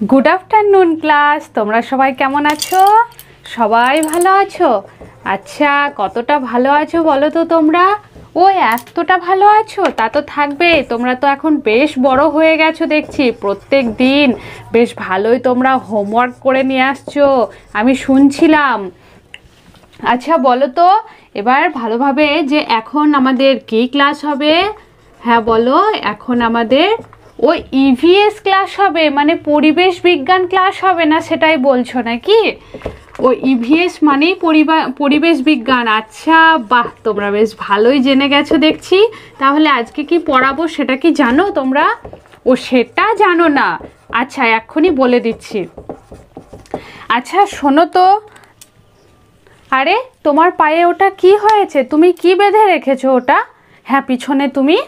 Good afternoon class তোমরা সবাই কেমন আছো? সবাই ভালো আছো? আচ্ছা, কতটা ভালো আছো বলো তো তোমরা? ও এতটা ভালো আছো? তা তো থাকবে, তোমরা তো এখন বেশ বড় হয়ে গেছো দেখছি। প্রত্যেক দিন বেশ ভালোই তোমরা হোমওয়ার্ক করে নিয়ে আসছো, আমি শুনছিলাম। আচ্ছা বলো তো এবার ভালোভাবে যে এখন আমাদের কি ক্লাস হবে? হ্যাঁ বলো, এখন আমাদের ও ইভিএস ক্লাস হবে, মানে পরিবেশ বিজ্ঞান ক্লাস হবে না সেটাই বলছো নাকি? ও ইভিএস মানেই পরিবেশ বিজ্ঞান। আচ্ছা বাহ, তোমরা বেশ ভালোই জেনে গেছো দেখছি। তাহলে আজকে কি পড়াবো সেটা কি জানো তোমরা? ও সেটা জানো না? আচ্ছা এক্ষুনি বলে দিচ্ছি। আচ্ছা শোনো তো, আরে তোমার পায়ে ওটা কি হয়েছে? তুমি কি বেঁধে রেখেছো ওটা? হ্যাঁ পিছনে তুমি।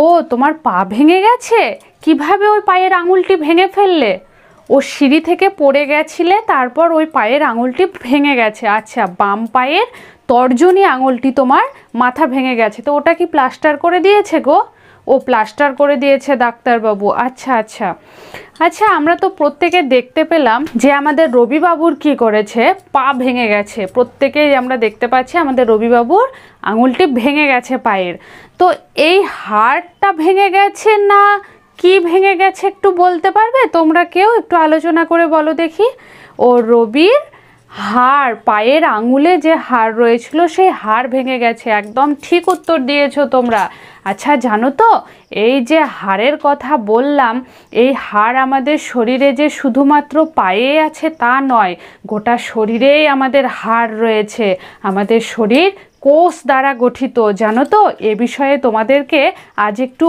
ও তোমার পা ভেঙে গেছে? কিভাবে ওই পায়ের আঙুলটি ভেঙে ফেললে? ও সিঁড়ি থেকে পড়ে গেছিলে, তারপর ওই পায়ের আঙুলটি ভেঙে গেছে। আচ্ছা, বাম পায়ের তর্জনী আঙুলটি তোমার মাথা ভেঙে গেছে, তো ওটা কি প্লাস্টার করে দিয়েছে গো? ও প্লাস্টার করে দিয়েছে ডাক্তারবাবু। আচ্ছা আচ্ছা আচ্ছা, আমরা তো প্রত্যেকে দেখতে পেলাম যে আমাদের রবিবাবুর কি করেছে, পা ভেঙে গেছে। প্রত্যেকেই আমরা দেখতে পাচ্ছি আমাদের রবিবাবুর আঙুলটি ভেঙে গেছে পায়ের। তো এই হাড়টা ভেঙে গেছে না কি ভেঙে গেছে একটু বলতে পারবে তোমরা কেউ? একটু আলোচনা করে বলো দেখি। ও রবির হাড়, পায়ের আঙুলে যে হাড় রয়েছিল সেই হাড় ভেঙে গেছে। একদম ঠিক উত্তর দিয়েছো তোমরা। আচ্ছা জানো তো, এই যে হাড়ের কথা বললাম, এই হাড় আমাদের শরীরে যে শুধুমাত্র পায়ে আছে তা নয়, গোটা শরীরেই আমাদের হাড় রয়েছে। আমাদের শরীর কোষ দ্বারা গঠিত, জানো তো? এ বিষয়ে তোমাদেরকে আজ একটু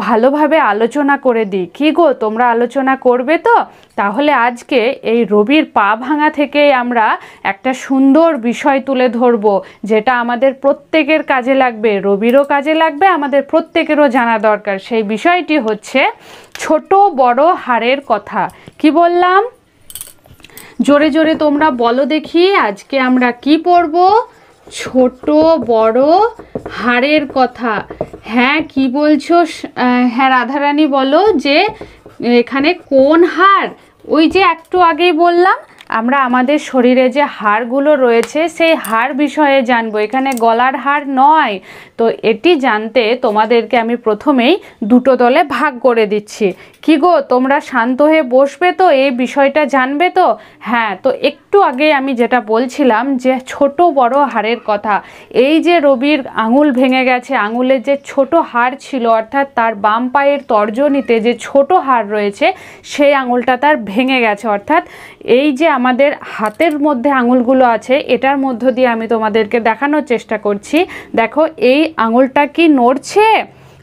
ভালোভাবে আলোচনা করে দিই। কি গো, তোমরা আলোচনা করবে তো? তাহলে আজকে এই রবির পা ভাঙা থেকে আমরা একটা সুন্দর বিষয় তুলে ধরবো, যেটা আমাদের প্রত্যেকের কাজে লাগবে। রবিরও কাজে লাগবে, আমাদের প্রত্যেকেরও জানা দরকার। সেই বিষয়টি হচ্ছে ছোট বড় হাড়ের কথা। কি বললাম? জোরে জোরে তোমরা বলো দেখি, আজকে আমরা কি পড়বো? ছোট বড় হাড়ের কথা। হ্যাঁ কি বলছো? হ্যাঁ রাধারানী বলো, যে এখানে কোন হাড়? ওই যে একটু আগেই বললাম, আমরা আমাদের শরীরে যে হাড়গুলো রয়েছে সেই হাড় বিষয়ে জানবো। এখানে গলার হাড় নয়। তো এটি জানতে তোমাদেরকে আমি প্রথমেই দুটো দলে ভাগ করে দিচ্ছি। কি গো, তোমরা শান্ত হয়ে বসবে তো? এই বিষয়টা জানবে তো? হ্যাঁ, তো একটু আগে আমি যেটা বলছিলাম যে ছোট বড় হাড়ের কথা। এই যে রবির আঙুল ভেঙে গেছে, আঙুলের যে ছোট হাড় ছিল, অর্থাৎ তার বাম পায়ের তর্জনীতে যে ছোট হাড় রয়েছে সেই আঙুলটা তার ভেঙে গেছে। অর্থাৎ এই যে আমাদের হাতের মধ্যে আঙুলগুলো আছে, এটার মধ্য দিয়ে আমি তোমাদেরকে দেখানোর চেষ্টা করছি। দেখো এই আঙুলটা কি নড়ছে?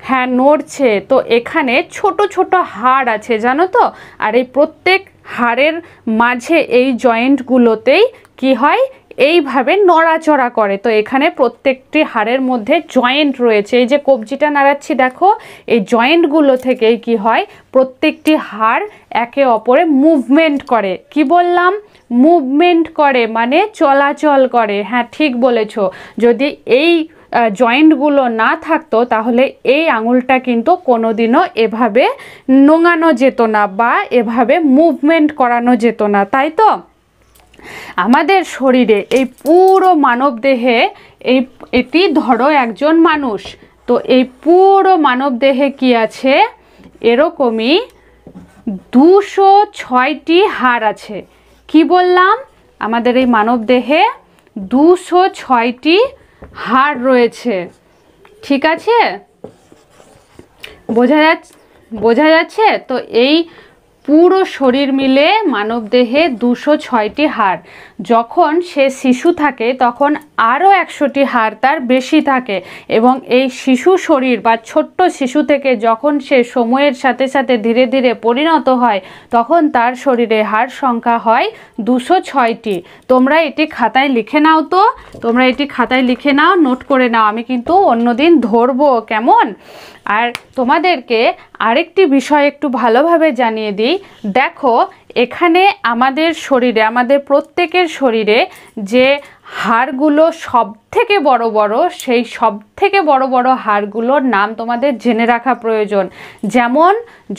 হ্যাঁ নড়ছে। তো এখানে ছোট ছোট হাড় আছে, জানো তো? আর এই প্রত্যেক হাড়ের মাঝে এই জয়েন্টগুলোতেই কি হয়, এইভাবে নড়াচড়া করে। তো এখানে প্রত্যেকটি হাড়ের মধ্যে জয়েন্ট রয়েছে। এই যে কবজিটা নাড়াচ্ছি দেখো, এই জয়েন্টগুলো থেকেই কি হয়, প্রত্যেকটি হাড় একে অপরে মুভমেন্ট করে। কি বললাম? মুভমেন্ট করে, মানে চলাচল করে। হ্যাঁ ঠিক বলেছ। যদি এই জয়েন্টগুলো না থাকতো তাহলে এই আঙুলটা কিন্তু কোনোদিনও এভাবে নোঙানো যেত না বা এভাবে মুভমেন্ট করানো যেত না, তাই তো? আমাদের শরীরে এই পুরো মানব দেহে এটি ধরো একজন মানুষ, তো এই পুরো মানব দেহে কি আছে? এরকমই 206টি হাড় আছে। কি বললাম? আমাদের এই মানব দেহে 206টি হাড় রয়েছে। ঠিক আছে, বোঝা যাচ্ছে তো? এই পুরো শরীর মিলে মানবদেহে 206টি হাড়। যখন সে শিশু থাকে তখন আরও 100টি হাড় তার বেশি থাকে, এবং এই শিশু শরীর বা ছোট্ট শিশু থেকে যখন সে সময়ের সাথে সাথে ধীরে ধীরে পরিণত হয়, তখন তার শরীরে হাড় সংখ্যা হয় 206টি। তোমরা এটি খাতায় লিখে নাও তো, তোমরা এটি খাতায় লিখে নাও, নোট করে নাও। আমি কিন্তু অন্যদিন ধরবো, কেমন? আর তোমাদেরকে আরেকটি বিষয় একটু ভালোভাবে জানিয়ে দিই। দেখো এখানে আমাদের শরীরে, আমাদের প্রত্যেকের শরীরে যে হাড়গুলো সব থেকে বড় বড়, সেই সব থেকে বড় বড় হাড়গুলোর নাম তোমাদের জেনে রাখা প্রয়োজন। যেমন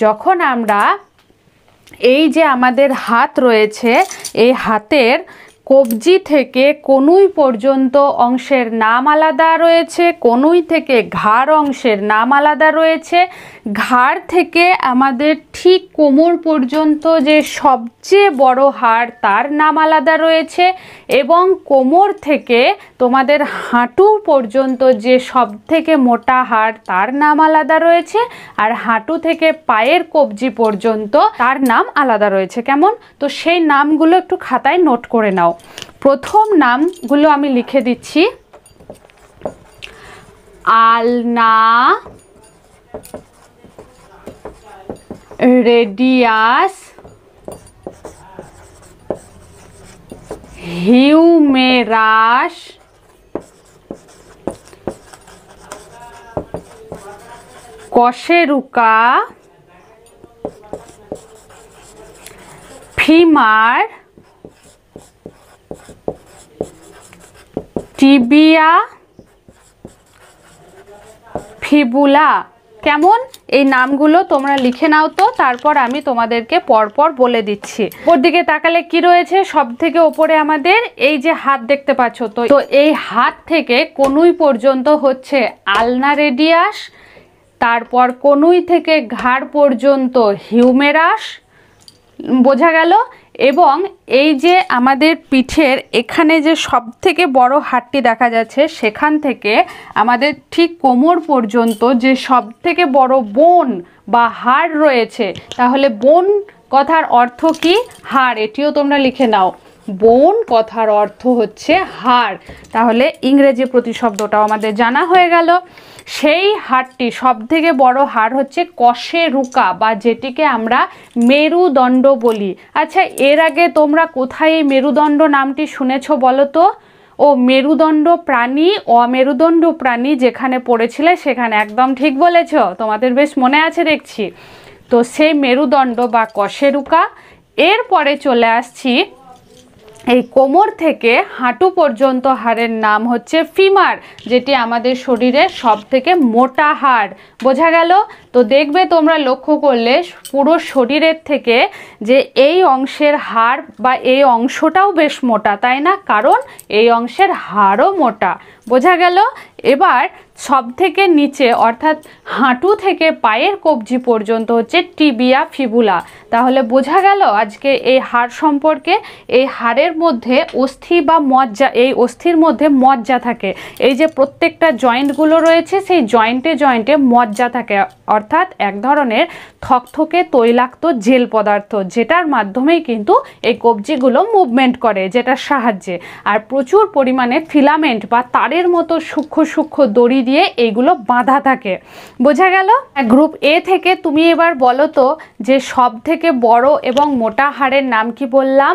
যখন আমরা এই যে আমাদের হাত রয়েছে, এই হাতের কবজি থেকে কনুই পর্যন্ত অংশের নাম আলাদা রয়েছে, কনুই থেকে ঘাড় অংশের নাম আলাদা রয়েছে, ঘাড় থেকে আমাদের ঠিক কোমর পর্যন্ত যে সবচেয়ে বড় হাড় তার নাম আলাদা রয়েছে, এবং কোমর থেকে তোমাদের হাঁটু পর্যন্ত যে সবথেকে মোটা হাড় তার নাম আলাদা রয়েছে, আর হাঁটু থেকে পায়ের কবজি পর্যন্ত তার নাম আলাদা রয়েছে। কেমন? তো সেই নামগুলো একটু খাতায় নোট করে নাও। প্রথম নামগুলো আমি লিখে দিচ্ছি। আলনা, রেডিয়াস, হিউমেরাস, কশেরুকা, ফিমার, টিবিয়া, ফিবুলা। কেমন? এই নামগুলো তোমরা লিখে নাও তো, তারপর আমি তোমাদেরকে পরপর বলে দিচ্ছি। ওর দিকে তাকালে কি রয়েছে? সব থেকে ওপরে আমাদের এই যে হাত দেখতে পাচ্ছ, তো এই হাত থেকে কনুই পর্যন্ত হচ্ছে আলনা রেডিয়াস, তারপর কনুই থেকে ঘাড় পর্যন্ত হিউমেরাস, বোঝা গেল? এবং এই যে আমাদের পিঠের এখানে যে সব থেকে বড় হাড়টি দেখা যাচ্ছে, সেখান থেকে আমাদের ঠিক কোমর পর্যন্ত যে সব থেকে বড় বোন বা হাড় রয়েছে, তাহলে বোন কথার অর্থ কি? হাড়। এটিও তোমরা লিখে নাও। বোন কথার অর্থ হচ্ছে হাড়। তাহলে ইংরেজি প্রতিশব্দটাও আমাদের জানা হয়ে গেল। সেই হাড়টি, সব থেকে বড় হাড় হচ্ছে কশেরুকা, বা যেটিকে আমরা মেরুদণ্ড বলি। আচ্ছা, এর আগে তোমরা কোথায় এই মেরুদণ্ড নামটি শুনেছ বলো তো? ও মেরুদণ্ড প্রাণী, অমেরুদণ্ড প্রাণী যেখানে পড়েছিলে সেখানে। একদম ঠিক বলেছ, তোমাদের বেশ মনে আছে দেখছি। তো সেই মেরুদণ্ড বা কশেরুকা। এরপরে চলে আসছি, এই কোমর থেকে হাঁটু পর্যন্ত হাড়ের নাম হচ্ছে ফিমার, যেটি আমাদের শরীরের সব থেকে মোটা হাড়। বোঝা গেল? তো দেখবে তোমরা লক্ষ্য করলে পুরো শরীরের থেকে যে এই অংশের হাড় বা এই অংশটাও বেশ মোটা, তাই না? কারণ এই অংশের হাড়ও মোটা। বোঝা গেল? এবার সব থেকে নিচে অর্থাৎ হাঁটু থেকে পায়ের কবজি পর্যন্ত হচ্ছে টিবিয়া, ফিবুলা। তাহলে বোঝা গেল আজকে এই হাড় সম্পর্কে। এই হাড়ের মধ্যে অস্থি বা মজ্জা, এই অস্থির মধ্যে মজ্জা থাকে। এই যে প্রত্যেকটা জয়েন্টগুলো রয়েছে, সেই জয়েন্টে জয়েন্টে মজ্জা থাকে, অর্থাৎ এক ধরনের থকথকে তৈলাক্ত জেল পদার্থ, যেটার মাধ্যমেই কিন্তু এই কবজিগুলো মুভমেন্ট করে, যেটার সাহায্যে। আর প্রচুর পরিমাণে ফিলামেন্ট বা তারের মতো সূক্ষ্ম সূক্ষ্ম দড়ি দিয়ে এইগুলো বাঁধা থাকে। বোঝা গেল? গ্রুপ এ থেকে তুমি এবার বলো তো যে সব থেকে বড় এবং মোটা হাড়ের নাম কি বললাম?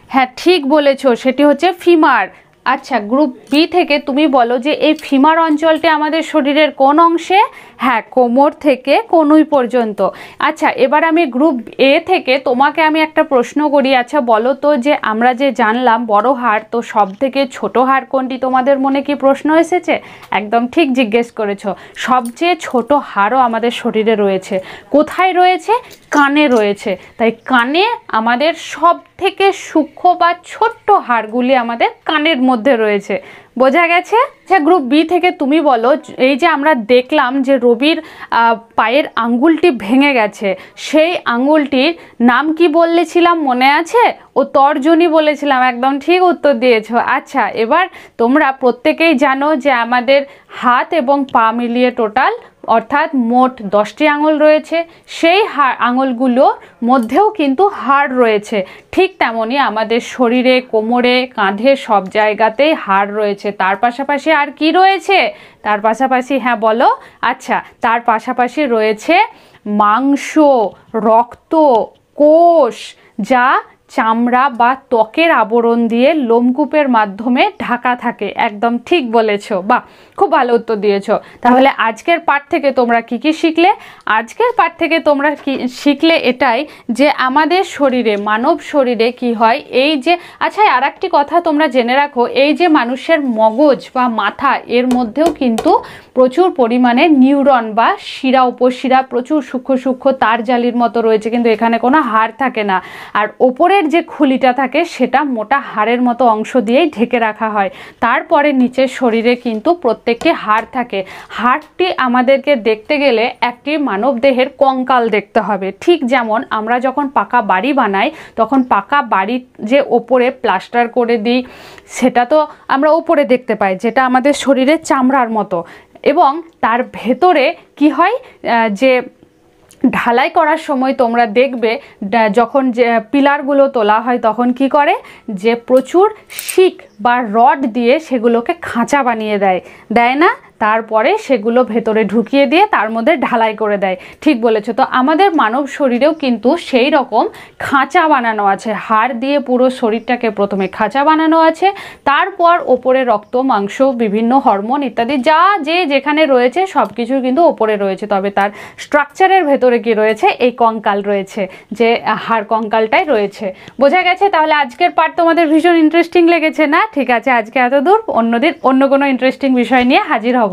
হ্যাঁ, ঠিক বলেছো, সেটি হচ্ছে ফিমার। আচ্ছা, গ্রুপ বি থেকে তুমি বলো যে এই ফিমার অঞ্চলটি আমাদের শরীরের কোন অংশে? হ্যাঁ, কোমর থেকে কনুই পর্যন্ত। আচ্ছা, এবার আমি গ্রুপ এ থেকে তোমাকে আমি একটা প্রশ্ন করি। আচ্ছা বলো তো, যে আমরা যে জানলাম বড় হাড়, তো সব থেকে ছোট হাড় কোনটি? তোমাদের মনে কি প্রশ্ন এসেছে? একদম ঠিক জিজ্ঞেস করেছো। সবচেয়ে ছোট হাড়ও আমাদের শরীরে রয়েছে। কোথায় রয়েছে? কানে রয়েছে। তাই কানে আমাদের সব থেকে সূক্ষ্ম বা ছোট্ট হাড়গুলি আমাদের কানের মধ্যে রয়েছে। বোঝা গেছে? আচ্ছা, গ্রুপ বি থেকে তুমি বলো, এই যে আমরা দেখলাম যে রবির পায়ের আঙ্গুলটি ভেঙে গেছে, সেই আঙ্গুলটির নাম কি বলেছিলাম মনে আছে? ও তর্জনী বলেছিলাম। একদম ঠিক উত্তর দিয়েছো। আচ্ছা, এবার তোমরা প্রত্যেকেই জানো যে আমাদের হাত এবং পা মিলিয়ে টোটাল অর্থাৎ মোট 10টি আঙুল রয়েছে। সেই আঙুলগুলোর মধ্যেও কিন্তু হাড় রয়েছে। ঠিক তেমনই আমাদের শরীরে, কোমরে, কাঁধে সব জায়গাতেই হাড় রয়েছে। তার পাশাপাশি আর কি রয়েছে? তার পাশাপাশি, হ্যাঁ বলো। আচ্ছা, তার পাশাপাশি রয়েছে মাংস, রক্ত, কোষ, যা চামড়া বা ত্বকের আবরণ দিয়ে লোমকূপের মাধ্যমে ঢাকা থাকে। একদম ঠিক বলেছো, বাহ, খুব ভালো উত্তর দিয়েছো। তাহলে আজকের পাঠ থেকে তোমরা কি কি শিখলে? আজকের পাঠ থেকে তোমরা কি শিখলে? এটাই যে আমাদের শরীরে, মানব শরীরে কি হয়, এই যে আচ্ছা আর একটি কথা তোমরা জেনে রাখো, এই যে মানুষের মগজ বা মাথা, এর মধ্যেও কিন্তু প্রচুর পরিমাণে নিউরন বা শিরা উপশিরা প্রচুর সূক্ষ্ম সূক্ষ্ম তার জালির মতো রয়েছে, কিন্তু এখানে কোনো হাড় থাকে না। আর ওপরের যে খুলিটা থাকে সেটা মোটা হাড়ের মতো অংশ দিয়েই ঢেকে রাখা হয়। তারপরে নিচের শরীরে কিন্তু প্রত্যেকটি হাড় থাকে। হাড়টি আমাদেরকে দেখতে গেলে একটি মানব দেহের কঙ্কাল দেখতে হবে। ঠিক যেমন আমরা যখন পাকা বাড়ি বানাই তখন পাকা বাড়ির যে ওপরে প্লাস্টার করে দিই সেটা তো আমরা ওপরে দেখতে পাই, যেটা আমাদের শরীরের চামড়ার মতো। এবং তার ভেতরে কি হয়, যে ঢালাই করার সময় তোমরা দেখবে যখন যে পিলারগুলো তোলা হয় তখন কি করে, যে প্রচুর শিক বা রড দিয়ে সেগুলোকে খাঁচা বানিয়ে দেয় না, তারপরে সেগুলো ভেতরে ঢুকিয়ে দিয়ে তার মধ্যে ঢালাই করে দেয়। ঠিক বলেছো। তো আমাদের মানব শরীরেও কিন্তু সেই রকম খাঁচা বানানো আছে। হাড় দিয়ে পুরো শরীরটাকে প্রথমে খাঁচা বানানো আছে, তারপর ওপরে রক্ত, মাংস, বিভিন্ন হরমোন ইত্যাদি যা যে যেখানে রয়েছে সব কিছু কিন্তু ওপরে রয়েছে। তবে তার স্ট্রাকচারের ভেতরে কি রয়েছে, এই কঙ্কাল রয়েছে, যে হাড় কঙ্কালটাই রয়েছে। বোঝা গেছে? তাহলে আজকের পার্ট তোমাদের ভীষণ ইন্টারেস্টিং লেগেছে না? ঠিক আছে, আজকে এত দূর, অন্যদিন অন্য কোনো ইন্টারেস্টিং বিষয় নিয়ে হাজির হব।